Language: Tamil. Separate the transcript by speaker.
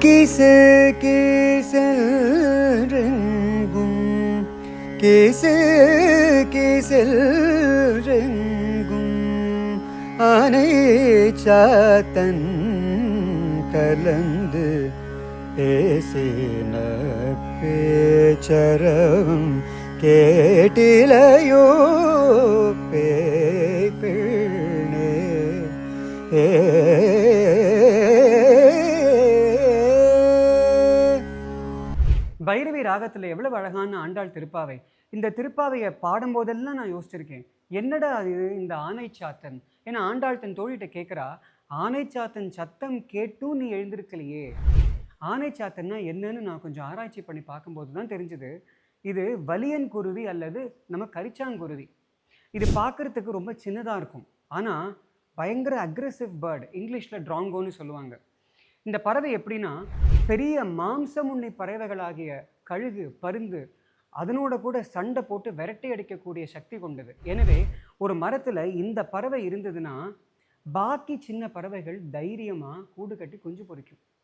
Speaker 1: கிசு கிசெல்றெங்கும் கிசு கிசெல்றெங்கும் ஆனை சாத்தன் கலந்து பேசின பேச்சரவும் கேட்டிலையோ பேய்பிள்ளே
Speaker 2: பைரவி ராகத்தில் எவ்வளவு அழகான ஆண்டாள் திருப்பாவை. இந்த திருப்பாவையை பாடும்போதெல்லாம் நான் யோசிச்சிருக்கேன், என்னடா அது இந்த ஆனை சாத்தன். ஏன்னா ஆண்டாள் தன் தோழிகிட்ட கேட்குறா, ஆனை சாத்தன் சத்தம் கேட்டும் நீ எழுந்திருக்கலையே. ஆனை சாத்தன்னா என்னன்னு நான் கொஞ்சம் ஆராய்ச்சி பண்ணி பார்க்கும்போது தான் தெரிஞ்சுது, இது வலியன் குருவி அல்லது நம்ம கரிச்சாங்குருவி. இது பார்க்குறதுக்கு ரொம்ப சின்னதாக இருக்கும், ஆனால் பயங்கர அக்ரெசிவ் பேர்டு. இங்கிலீஷில் ட்ராங்கோன்னு சொல்லுவாங்க. இந்த பறவை எப்படின்னா, பெரிய மாம்சமுண்ணி பறவைகளாகிய கழுகு, பருந்து அதனோட கூட சண்டை போட்டு விரட்டி அடிக்கக்கூடிய சக்தி கொண்டது. எனவே ஒரு மரத்தில் இந்த பறவை இருந்ததுன்னா பாக்கி சின்ன பறவைகள் தைரியமாக கூடு கட்டி குஞ்சு பொரிக்கும்.